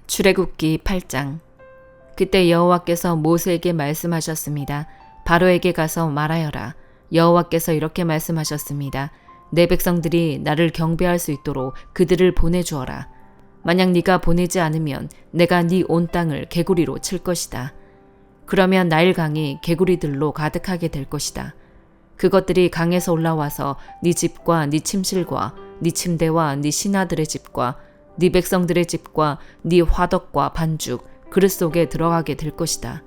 출애굽기 8장. 그때 여호와께서 모세에게 말씀하셨습니다. 바로에게 가서 말하여라. 여호와께서 이렇게 말씀하셨습니다. 내 백성들이 나를 경배할 수 있도록 그들을 보내주어라. 만약 네가 보내지 않으면 내가 네 온 땅을 개구리로 칠 것이다. 그러면 나일강이 개구리들로 가득하게 될 것이다. 그것들이 강에서 올라와서 네 집과 네 침실과 네 침대와 네 신하들의 집과 네 백성들의 집과 네 화덕과 반죽, 그릇 속에 들어가게 될 것이다.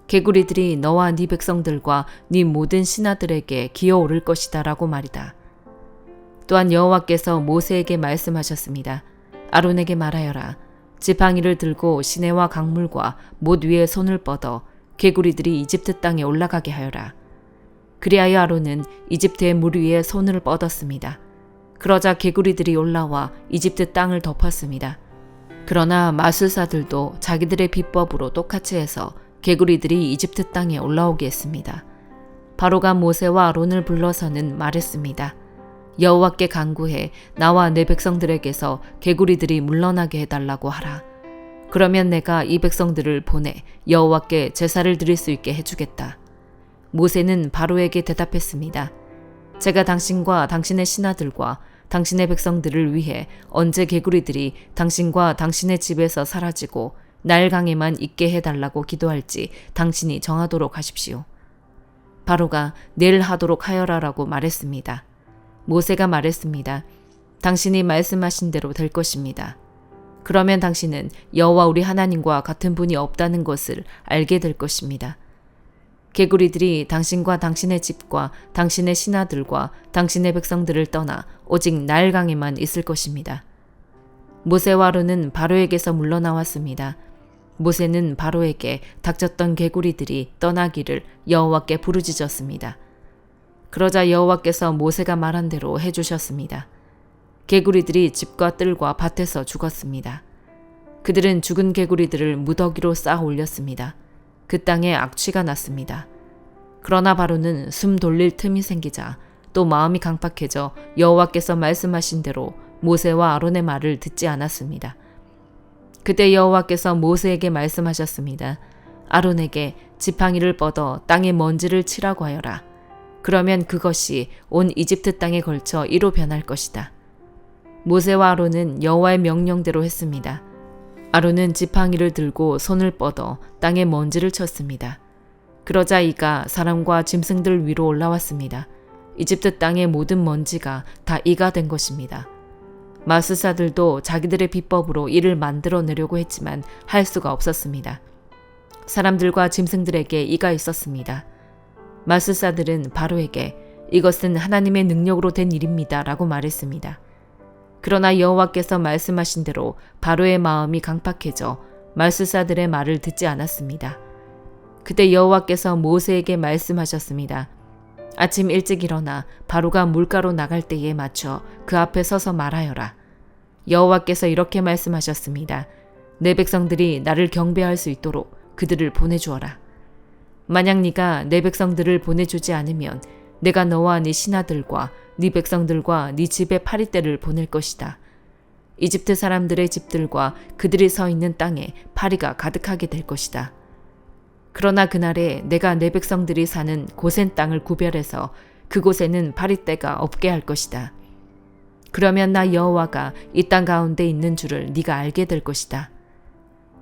개구리들이 너와 네 백성들과 네 모든 신하들에게 기어오를 것이다 라고 말이다. 또한 여호와께서 모세에게 말씀하셨습니다. 아론에게 말하여라. 지팡이를 들고 시내와 강물과 못 위에 손을 뻗어 개구리들이 이집트 땅에 올라가게 하여라. 그리하여 아론은 이집트의 물 위에 손을 뻗었습니다. 그러자 개구리들이 올라와 이집트 땅을 덮었습니다. 그러나 마술사들도 자기들의 비법으로 똑같이 해서 개구리들이 이집트 땅에 올라오게 했습니다. 바로가 모세와 아론을 불러서는 말했습니다. 여호와께 간구해 나와 내 백성들에게서 개구리들이 물러나게 해달라고 하라. 그러면 내가 이 백성들을 보내 여호와께 제사를 드릴 수 있게 해주겠다. 모세는 바로에게 대답했습니다. 제가 당신과 당신의 신하들과 당신의 백성들을 위해 언제 개구리들이 당신과 당신의 집에서 사라지고 나일강에만 있게 해달라고 기도할지 당신이 정하도록 하십시오. 바로가 내일 하도록 하여라라고 말했습니다. 모세가 말했습니다. 당신이 말씀하신 대로 될 것입니다. 그러면 당신은 여호와 우리 하나님과 같은 분이 없다는 것을 알게 될 것입니다. 개구리들이 당신과 당신의 집과 당신의 신하들과 당신의 백성들을 떠나 오직 나일강에만 있을 것입니다. 모세와 아론은 바로에게서 물러나왔습니다. 모세는 바로에게 닥쳤던 개구리들이 떠나기를 여호와께 부르짖었습니다. 그러자 여호와께서 모세가 말한 대로 해주셨습니다. 개구리들이 집과 뜰과 밭에서 죽었습니다. 그들은 죽은 개구리들을 무더기로 쌓아 올렸습니다. 그 땅에 악취가 났습니다. 그러나 바로는 숨 돌릴 틈이 생기자 또 마음이 강팍해져 여호와께서 말씀하신 대로 모세와 아론의 말을 듣지 않았습니다. 그때 여호와께서 모세에게 말씀하셨습니다. 아론에게 지팡이를 뻗어 땅에 먼지를 치라고 하여라. 그러면 그것이 온 이집트 땅에 걸쳐 이로 변할 것이다. 모세와 아론은 여호와의 명령대로 했습니다. 아론은 지팡이를 들고 손을 뻗어 땅에 먼지를 쳤습니다. 그러자 이가 사람과 짐승들 위로 올라왔습니다. 이집트 땅의 모든 먼지가 다 이가 된 것입니다. 마술사들도 자기들의 비법으로 이를 만들어내려고 했지만 할 수가 없었습니다. 사람들과 짐승들에게 이가 있었습니다. 마술사들은 바로에게 이것은 하나님의 능력으로 된 일입니다 라고 말했습니다. 그러나 여호와께서 말씀하신 대로 바로의 마음이 강팍해져 마술사들의 말을 듣지 않았습니다. 그때 여호와께서 모세에게 말씀하셨습니다. 아침 일찍 일어나 바로가 물가로 나갈 때에 맞춰 그 앞에 서서 말하여라. 여호와께서 이렇게 말씀하셨습니다. 내 백성들이 나를 경배할 수 있도록 그들을 보내주어라. 만약 네가 내 백성들을 보내주지 않으면 내가 너와 네 신하들과 네 백성들과 네 집에 파리떼를 보낼 것이다. 이집트 사람들의 집들과 그들이 서 있는 땅에 파리가 가득하게 될 것이다. 그러나 그날에 내가 내 백성들이 사는 고센 땅을 구별해서 그곳에는 파리떼가 없게 할 것이다. 그러면 나 여호와가 이 땅 가운데 있는 줄을 네가 알게 될 것이다.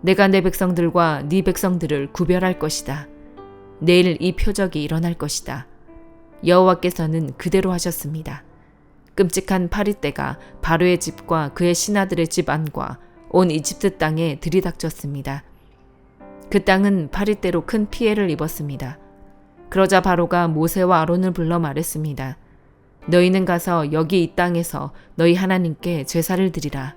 내가 내 백성들과 네 백성들을 구별할 것이다. 내일 이 표적이 일어날 것이다. 여호와께서는 그대로 하셨습니다. 끔찍한 파리떼가 바로의 집과 그의 신하들의 집 안과 온 이집트 땅에 들이닥쳤습니다. 그 땅은 파리떼로 큰 피해를 입었습니다. 그러자 바로가 모세와 아론을 불러 말했습니다. 너희는 가서 여기 이 땅에서 너희 하나님께 제사를 드리라.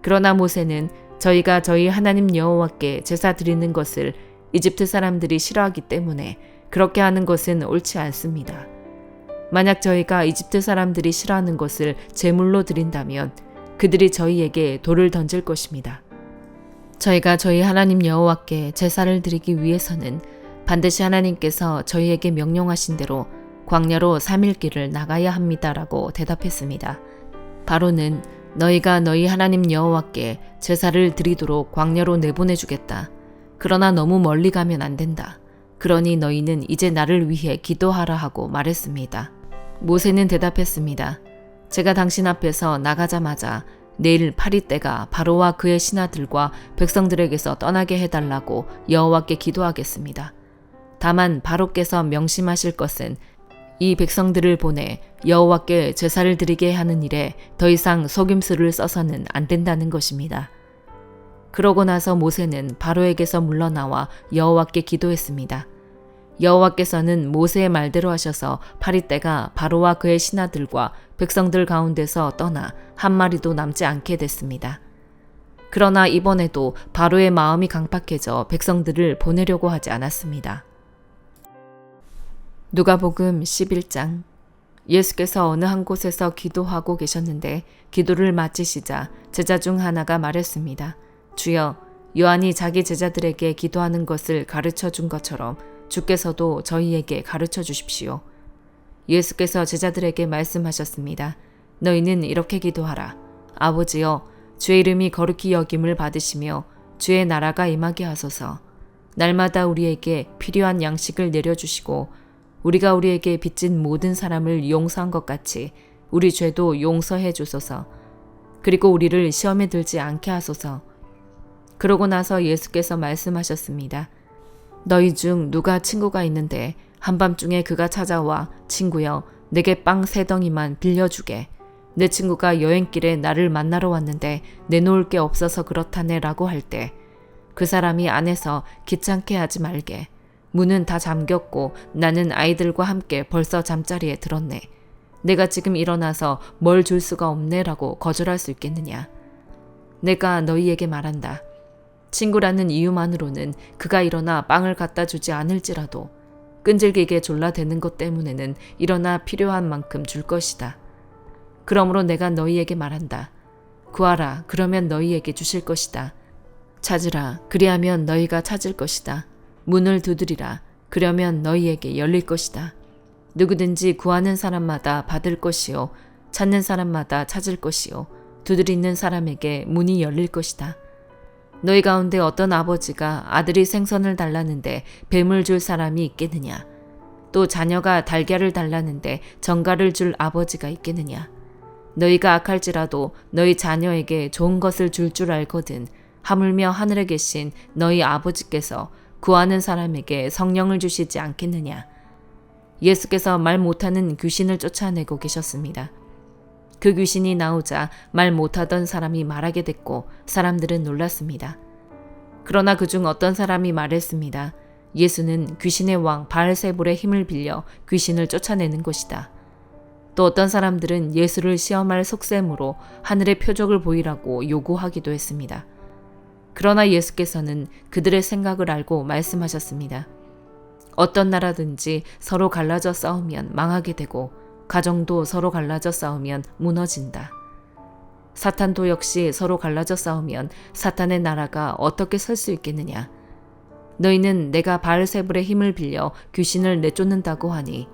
그러나 모세는 저희가 저희 하나님 여호와께 제사 드리는 것을 이집트 사람들이 싫어하기 때문에 그렇게 하는 것은 옳지 않습니다. 만약 저희가 이집트 사람들이 싫어하는 것을 제물로 드린다면 그들이 저희에게 돌을 던질 것입니다. 저희가 저희 하나님 여호와께 제사를 드리기 위해서는 반드시 하나님께서 저희에게 명령하신 대로 광야로 3일 길을 나가야 합니다라고 대답했습니다. 바로는 너희가 너희 하나님 여호와께 제사를 드리도록 광야로 내보내주겠다. 그러나 너무 멀리 가면 안 된다. 그러니 너희는 이제 나를 위해 기도하라 하고 말했습니다. 모세는 대답했습니다. 제가 당신 앞에서 나가자마자 내일 파리떼가 바로와 그의 신하들과 백성들에게서 떠나게 해달라고 여호와께 기도하겠습니다. 다만 바로께서 명심하실 것은 이 백성들을 보내 여호와께 제사를 드리게 하는 일에 더 이상 속임수를 써서는 안 된다는 것입니다. 그러고 나서 모세는 바로에게서 물러나와 여호와께 기도했습니다. 여호와께서는 모세의 말대로 하셔서 파리떼가 바로와 그의 신하들과 백성들 가운데서 떠나 한 마리도 남지 않게 됐습니다. 그러나 이번에도 바로의 마음이 강팍해져 백성들을 보내려고 하지 않았습니다. 누가복음 11장. 예수께서 어느 한 곳에서 기도하고 계셨는데 기도를 마치시자 제자 중 하나가 말했습니다. 주여, 요한이 자기 제자들에게 기도하는 것을 가르쳐 준 것처럼 주께서도 저희에게 가르쳐 주십시오. 예수께서 제자들에게 말씀하셨습니다. 너희는 이렇게 기도하라. 아버지여, 주의 이름이 거룩히 여김을 받으시며 주의 나라가 임하게 하소서. 날마다 우리에게 필요한 양식을 내려주시고 우리가 우리에게 빚진 모든 사람을 용서한 것 같이 우리 죄도 용서해 주소서. 그리고 우리를 시험에 들지 않게 하소서. 그러고 나서 예수께서 말씀하셨습니다. 너희 중 누가 친구가 있는데 한밤중에 그가 찾아와 친구여, 내게 빵 3덩이만 빌려주게. 내 친구가 여행길에 나를 만나러 왔는데 내놓을 게 없어서 그렇다네 라고 할 때 그 사람이 안에서 귀찮게 하지 말게. 문은 다 잠겼고 나는 아이들과 함께 벌써 잠자리에 들었네. 내가 지금 일어나서 뭘 줄 수가 없네 라고 거절할 수 있겠느냐. 내가 너희에게 말한다. 친구라는 이유만으로는 그가 일어나 빵을 갖다 주지 않을지라도 끈질기게 졸라대는 것 때문에는 일어나 필요한 만큼 줄 것이다. 그러므로 내가 너희에게 말한다. 구하라, 그러면 너희에게 주실 것이다. 찾으라, 그리하면 너희가 찾을 것이다. 문을 두드리라, 그러면 너희에게 열릴 것이다. 누구든지 구하는 사람마다 받을 것이요, 찾는 사람마다 찾을 것이요, 두드리는 사람에게 문이 열릴 것이다. 너희 가운데 어떤 아버지가 아들이 생선을 달라는데 뱀을 줄 사람이 있겠느냐? 또 자녀가 달걀을 달라는데 정갈을 줄 아버지가 있겠느냐? 너희가 악할지라도 너희 자녀에게 좋은 것을 줄 줄 알거든 하물며 하늘에 계신 너희 아버지께서 구하는 사람에게 성령을 주시지 않겠느냐? 예수께서 말 못하는 귀신을 쫓아내고 계셨습니다. 그 귀신이 나오자 말 못하던 사람이 말하게 됐고 사람들은 놀랐습니다. 그러나 그중 어떤 사람이 말했습니다. 예수는 귀신의 왕 바알세불의 힘을 빌려 귀신을 쫓아내는 것이다. 또 어떤 사람들은 예수를 시험할 속셈으로 하늘의 표적을 보이라고 요구하기도 했습니다. 그러나 예수께서는 그들의 생각을 알고 말씀하셨습니다. 어떤 나라든지 서로 갈라져 싸우면 망하게 되고 가정도 서로 갈라져 싸우면 무너진다. 사탄도 역시 서로 갈라져 싸우면 사탄의 나라가 어떻게 설 수 있겠느냐. 너희는 내가 바알세불의 힘을 빌려 귀신을 내쫓는다고 하니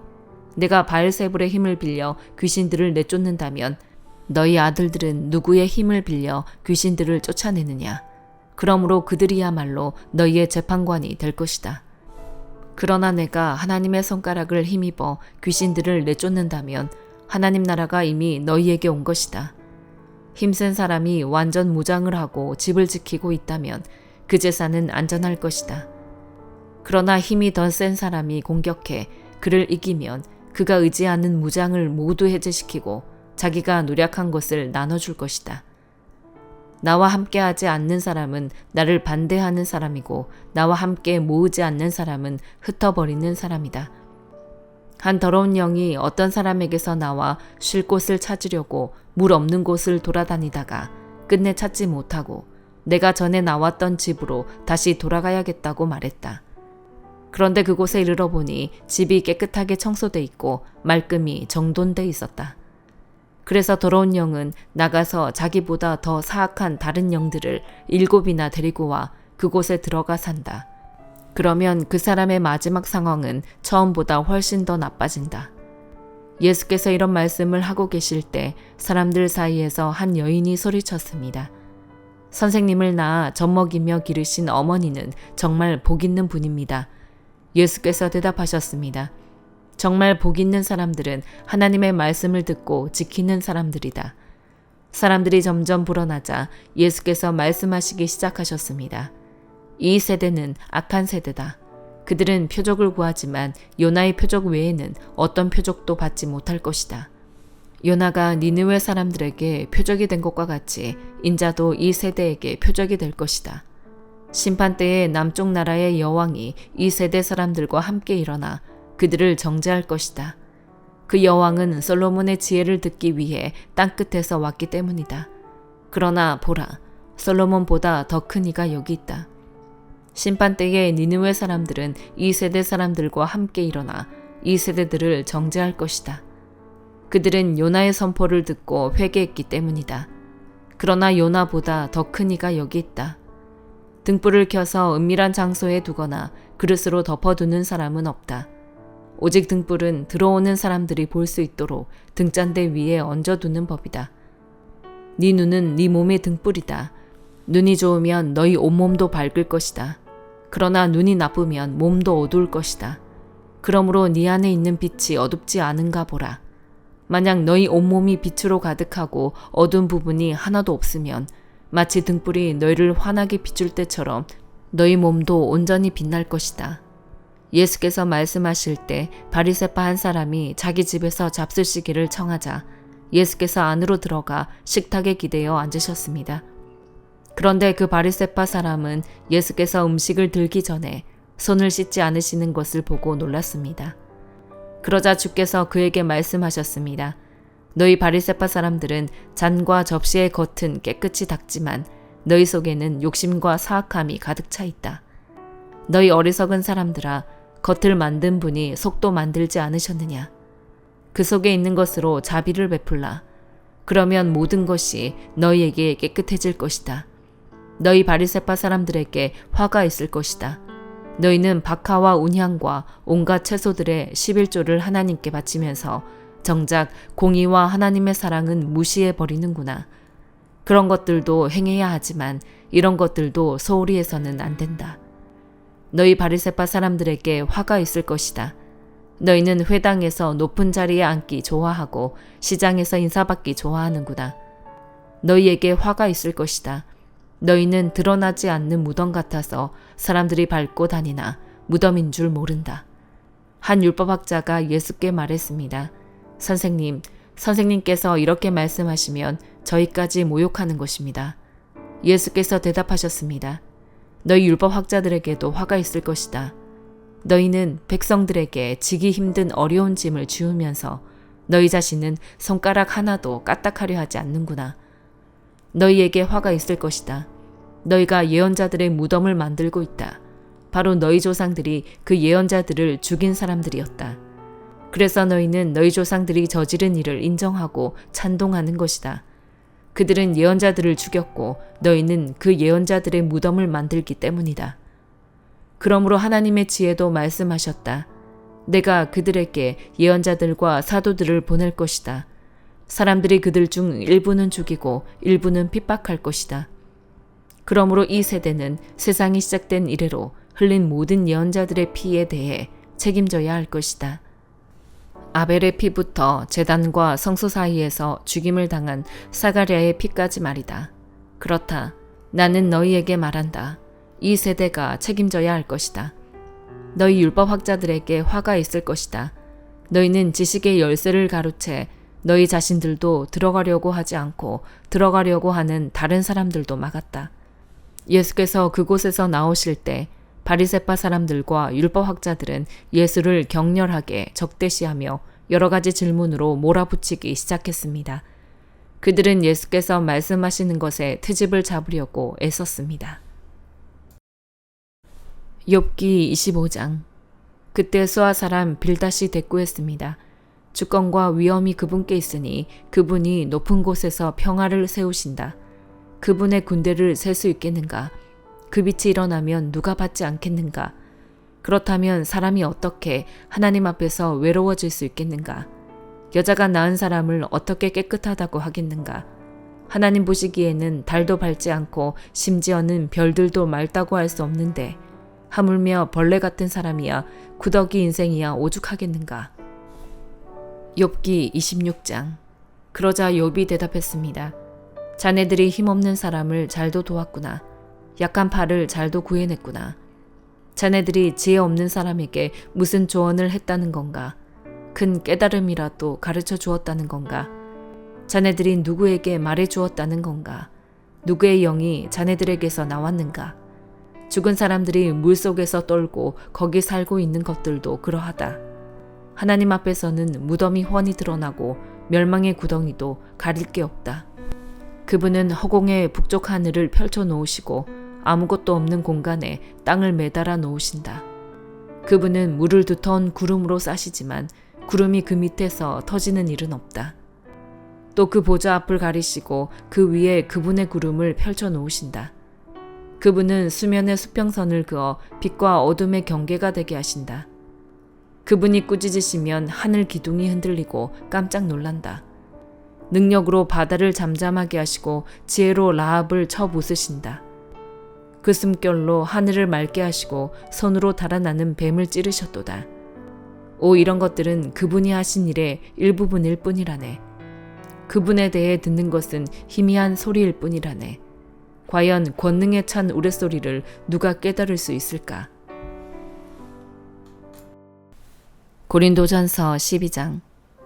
내가 바알세불의 힘을 빌려 귀신들을 내쫓는다면 너희 아들들은 누구의 힘을 빌려 귀신들을 쫓아내느냐. 그러므로 그들이야말로 너희의 재판관이 될 것이다. 그러나 내가 하나님의 손가락을 힘입어 귀신들을 내쫓는다면 하나님 나라가 이미 너희에게 온 것이다. 힘센 사람이 완전 무장을 하고 집을 지키고 있다면 그 제사는 안전할 것이다. 그러나 힘이 더 센 사람이 공격해 그를 이기면 그가 의지하는 무장을 모두 해제시키고 자기가 노력한 것을 나눠줄 것이다. 나와 함께하지 않는 사람은 나를 반대하는 사람이고 나와 함께 모으지 않는 사람은 흩어버리는 사람이다. 한 더러운 영이 어떤 사람에게서 나와 쉴 곳을 찾으려고 물 없는 곳을 돌아다니다가 끝내 찾지 못하고 내가 전에 나왔던 집으로 다시 돌아가야겠다고 말했다. 그런데 그곳에 이르러 보니 집이 깨끗하게 청소돼 있고 말끔히 정돈돼 있었다. 그래서 더러운 영은 나가서 자기보다 더 사악한 다른 영들을 7이나 데리고 와 그곳에 들어가 산다. 그러면 그 사람의 마지막 상황은 처음보다 훨씬 더 나빠진다. 예수께서 이런 말씀을 하고 계실 때 사람들 사이에서 한 여인이 소리쳤습니다. 선생님을 낳아 젖먹이며 기르신 어머니는 정말 복 있는 분입니다. 예수께서 대답하셨습니다. 정말 복 있는 사람들은 하나님의 말씀을 듣고 지키는 사람들이다. 사람들이 점점 불어나자 예수께서 말씀하시기 시작하셨습니다. 이 세대는 악한 세대다. 그들은 표적을 구하지만 요나의 표적 외에는 어떤 표적도 받지 못할 것이다. 요나가 니느웨 사람들에게 표적이 된 것과 같이 인자도 이 세대에게 표적이 될 것이다. 심판 때에 남쪽 나라의 여왕이 이 세대 사람들과 함께 일어나 그들을 정죄할 것이다. 그 여왕은 솔로몬의 지혜를 듣기 위해 땅끝에서 왔기 때문이다. 그러나 보라, 솔로몬보다 더 큰 이가 여기 있다. 심판 때에 니느웨 사람들은 이 세대 사람들과 함께 일어나 이 세대들을 정죄할 것이다. 그들은 요나의 선포를 듣고 회개했기 때문이다. 그러나 요나보다 더 큰 이가 여기 있다. 등불을 켜서 은밀한 장소에 두거나 그릇으로 덮어두는 사람은 없다. 오직 등불은 들어오는 사람들이 볼 수 있도록 등잔대 위에 얹어두는 법이다. 네 눈은 네 몸의 등불이다. 눈이 좋으면 너희 온몸도 밝을 것이다. 그러나 눈이 나쁘면 몸도 어두울 것이다. 그러므로 네 안에 있는 빛이 어둡지 않은가 보라. 만약 너희 온몸이 빛으로 가득하고 어두운 부분이 하나도 없으면 마치 등불이 너희를 환하게 비출 때처럼 너희 몸도 온전히 빛날 것이다. 예수께서 말씀하실 때 바리새파 한 사람이 자기 집에서 잡수시기를 청하자 예수께서 안으로 들어가 식탁에 기대어 앉으셨습니다. 그런데 그 바리새파 사람은 예수께서 음식을 들기 전에 손을 씻지 않으시는 것을 보고 놀랐습니다. 그러자 주께서 그에게 말씀하셨습니다. 너희 바리새파 사람들은 잔과 접시의 겉은 깨끗이 닦지만 너희 속에는 욕심과 사악함이 가득 차 있다. 너희 어리석은 사람들아, 겉을 만든 분이 속도 만들지 않으셨느냐? 그 속에 있는 것으로 자비를 베풀라. 그러면 모든 것이 너희에게 깨끗해질 것이다. 너희 바리새파 사람들에게 화가 있을 것이다. 너희는 박하와 운향과 온갖 채소들의 11조를 하나님께 바치면서 정작 공의와 하나님의 사랑은 무시해 버리는구나. 그런 것들도 행해야 하지만 이런 것들도 소홀히 해서는 안 된다. 너희 바리새파 사람들에게 화가 있을 것이다. 너희는 회당에서 높은 자리에 앉기 좋아하고 시장에서 인사받기 좋아하는구나. 너희에게 화가 있을 것이다. 너희는 드러나지 않는 무덤 같아서 사람들이 밟고 다니나 무덤인 줄 모른다. 한 율법학자가 예수께 말했습니다. 선생님, 선생님께서 이렇게 말씀하시면 저희까지 모욕하는 것입니다. 예수께서 대답하셨습니다. 너희 율법학자들에게도 화가 있을 것이다. 너희는 백성들에게 지기 힘든 어려운 짐을 지우면서 너희 자신은 손가락 하나도 까딱하려 하지 않는구나. 너희에게 화가 있을 것이다. 너희가 예언자들의 무덤을 만들고 있다. 바로 너희 조상들이 그 예언자들을 죽인 사람들이었다. 그래서 너희는 너희 조상들이 저지른 일을 인정하고 찬동하는 것이다. 그들은 예언자들을 죽였고 너희는 그 예언자들의 무덤을 만들기 때문이다. 그러므로 하나님의 지혜도 말씀하셨다. 내가 그들에게 예언자들과 사도들을 보낼 것이다. 사람들이 그들 중 일부는 죽이고 일부는 핍박할 것이다. 그러므로 이 세대는 세상이 시작된 이래로 흘린 모든 예언자들의 피에 대해 책임져야 할 것이다. 아벨의 피부터 제단과 성소 사이에서 죽임을 당한 사가랴의 피까지 말이다. 그렇다. 나는 너희에게 말한다. 이 세대가 책임져야 할 것이다. 너희 율법학자들에게 화가 있을 것이다. 너희는 지식의 열쇠를 가로채 너희 자신들도 들어가려고 하지 않고 들어가려고 하는 다른 사람들도 막았다. 예수께서 그곳에서 나오실 때 바리새파 사람들과 율법학자들은 예수를 격렬하게 적대시하며 여러 가지 질문으로 몰아붙이기 시작했습니다. 그들은 예수께서 말씀하시는 것에 트집을 잡으려고 애썼습니다. 욥기 25장. 그때 수아 사람 빌닷이 대꾸했습니다. 주권과 위엄이 그분께 있으니 그분이 높은 곳에서 평화를 세우신다. 그분의 군대를 셀 수 있겠는가? 그 빛이 일어나면 누가 받지 않겠는가? 그렇다면 사람이 어떻게 하나님 앞에서 외로워질 수 있겠는가? 여자가 낳은 사람을 어떻게 깨끗하다고 하겠는가? 하나님 보시기에는 달도 밟지 않고 심지어는 별들도 맑다고 할 수 없는데 하물며 벌레 같은 사람이야 구더기 인생이야 오죽하겠는가. 욥기 26장. 그러자 욥이 대답했습니다. 자네들이 힘없는 사람을 잘도 도왔구나. 약한 팔을 잘도 구해냈구나. 자네들이 지혜 없는 사람에게 무슨 조언을 했다는 건가? 큰 깨달음이라도 가르쳐 주었다는 건가? 자네들이 누구에게 말해 주었다는 건가? 누구의 영이 자네들에게서 나왔는가? 죽은 사람들이 물속에서 떨고 거기 살고 있는 것들도 그러하다. 하나님 앞에서는 무덤이 훤히 드러나고 멸망의 구덩이도 가릴 게 없다. 그분은 허공에 북쪽 하늘을 펼쳐 놓으시고 아무것도 없는 공간에 땅을 매달아 놓으신다. 그분은 물을 두터운 구름으로 싸시지만 구름이 그 밑에서 터지는 일은 없다. 또 그 보좌 앞을 가리시고 그 위에 그분의 구름을 펼쳐 놓으신다. 그분은 수면에 수평선을 그어 빛과 어둠의 경계가 되게 하신다. 그분이 꾸짖으시면 하늘 기둥이 흔들리고 깜짝 놀란다. 능력으로 바다를 잠잠하게 하시고 지혜로 라합을 쳐 부수신다. 그 숨결로 하늘을 맑게 하시고 손으로 달아나는 뱀을 찌르셨도다. 오, 이런 것들은 그분이 하신 일의 일부분일 뿐이라네. 그분에 대해 듣는 것은 희미한 소리일 뿐이라네. 과연 권능에 찬 우레소리를 누가 깨달을 수 있을까? 고린도전서 12장.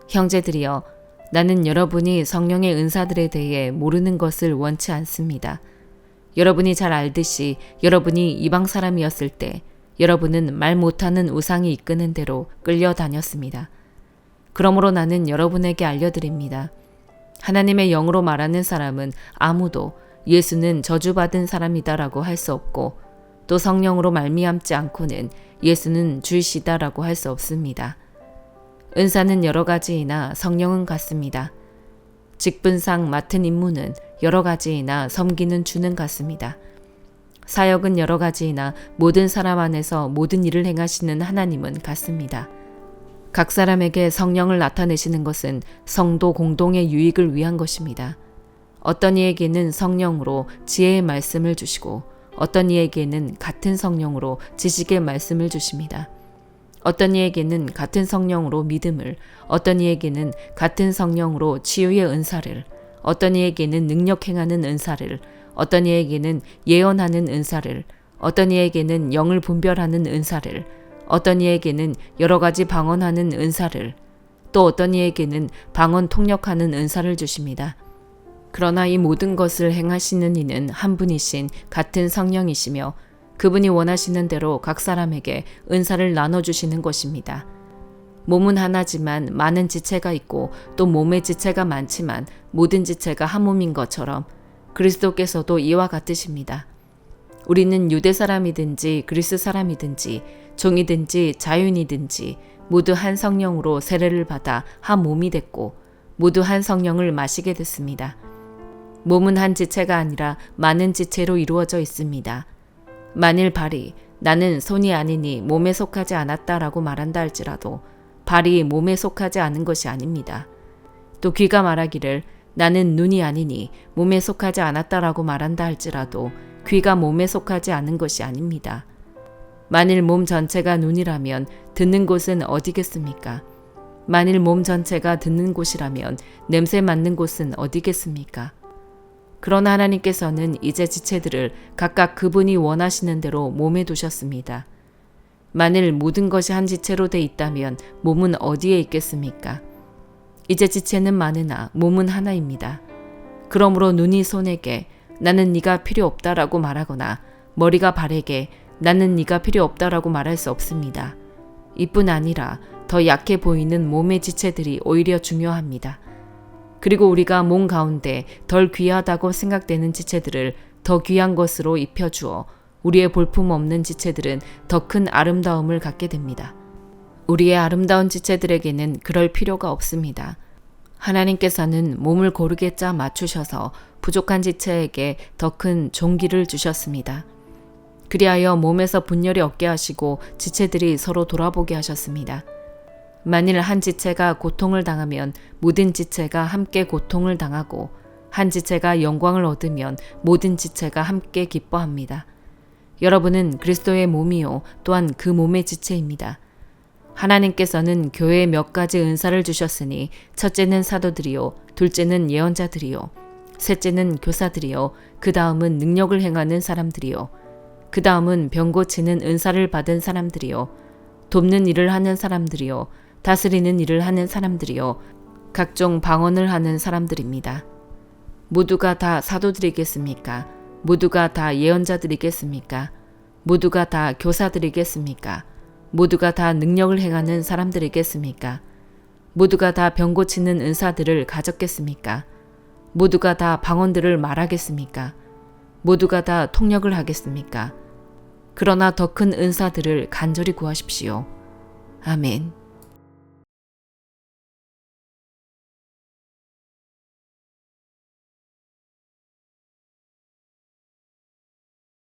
형제들이여, 나는 여러분이 성령의 은사들에 대해 모르는 것을 원치 않습니다. 여러분이 잘 알듯이 여러분이 이방 사람이었을 때 여러분은 말 못하는 우상이 이끄는 대로 끌려다녔습니다. 그러므로 나는 여러분에게 알려드립니다. 하나님의 영으로 말하는 사람은 아무도 예수는 저주받은 사람이다라고 할 수 없고 또 성령으로 말미암지 않고는 예수는 주이시다라고 할 수 없습니다. 은사는 여러 가지이나 성령은 같습니다. 직분상 맡은 임무는 여러 가지이나 섬기는 주는 같습니다. 사역은 여러 가지이나 모든 사람 안에서 모든 일을 행하시는 하나님은 같습니다. 각 사람에게 성령을 나타내시는 것은 성도 공동의 유익을 위한 것입니다. 어떤 이에게는 성령으로 지혜의 말씀을 주시고 어떤 이에게는 같은 성령으로 지식의 말씀을 주십니다. 어떤 이에게는 같은 성령으로 믿음을, 어떤 이에게는 같은 성령으로 치유의 은사를, 어떤 이에게는 능력 행하는 은사를, 어떤 이에게는 예언하는 은사를, 어떤 이에게는 영을 분별하는 은사를, 어떤 이에게는 여러 가지 방언하는 은사를, 또 어떤 이에게는 방언 통역하는 은사를 주십니다. 그러나 이 모든 것을 행하시는 이는 한 분이신 같은 성령이시며 그분이 원하시는 대로 각 사람에게 은사를 나눠주시는 것입니다. 몸은 하나지만 많은 지체가 있고 또 몸의 지체가 많지만 모든 지체가 한 몸인 것처럼 그리스도께서도 이와 같으십니다. 우리는 유대 사람이든지 그리스 사람이든지 종이든지 자유인이든지 모두 한 성령으로 세례를 받아 한 몸이 됐고 모두 한 성령을 마시게 됐습니다. 몸은 한 지체가 아니라 많은 지체로 이루어져 있습니다. 만일 발이 나는 손이 아니니 몸에 속하지 않았다라고 말한다 할지라도 발이 몸에 속하지 않은 것이 아닙니다. 또 귀가 말하기를 나는 눈이 아니니 몸에 속하지 않았다라고 말한다 할지라도 귀가 몸에 속하지 않은 것이 아닙니다. 만일 몸 전체가 눈이라면 듣는 곳은 어디겠습니까? 만일 몸 전체가 듣는 곳이라면 냄새 맡는 곳은 어디겠습니까? 그러나 하나님께서는 이제 지체들을 각각 그분이 원하시는 대로 몸에 두셨습니다. 만일 모든 것이 한 지체로 돼 있다면 몸은 어디에 있겠습니까? 이제 지체는 많으나 몸은 하나입니다. 그러므로 눈이 손에게 나는 네가 필요 없다라고 말하거나 머리가 발에게 나는 네가 필요 없다라고 말할 수 없습니다. 이뿐 아니라 더 약해 보이는 몸의 지체들이 오히려 중요합니다. 그리고 우리가 몸 가운데 덜 귀하다고 생각되는 지체들을 더 귀한 것으로 입혀주어 우리의 볼품없는 지체들은 더 큰 아름다움을 갖게 됩니다. 우리의 아름다운 지체들에게는 그럴 필요가 없습니다. 하나님께서는 몸을 고르게 짜 맞추셔서 부족한 지체에게 더 큰 종기를 주셨습니다. 그리하여 몸에서 분열이 없게 하시고 지체들이 서로 돌아보게 하셨습니다. 만일 한 지체가 고통을 당하면 모든 지체가 함께 고통을 당하고 한 지체가 영광을 얻으면 모든 지체가 함께 기뻐합니다. 여러분은 그리스도의 몸이요 또한 그 몸의 지체입니다. 하나님께서는 교회에 몇 가지 은사를 주셨으니 첫째는 사도들이요, 둘째는 예언자들이요, 셋째는 교사들이요, 그 다음은 능력을 행하는 사람들이요, 그 다음은 병 고치는 은사를 받은 사람들이요, 돕는 일을 하는 사람들이요, 다스리는 일을 하는 사람들이요, 각종 방언을 하는 사람들입니다. 모두가 다 사도들이겠습니까? 모두가 다 예언자들이겠습니까? 모두가 다 교사들이겠습니까? 모두가 다 능력을 행하는 사람들이겠습니까? 모두가 다 병 고치는 은사들을 가졌겠습니까? 모두가 다 방언들을 말하겠습니까? 모두가 다 통역을 하겠습니까? 그러나 더 큰 은사들을 간절히 구하십시오. 아멘.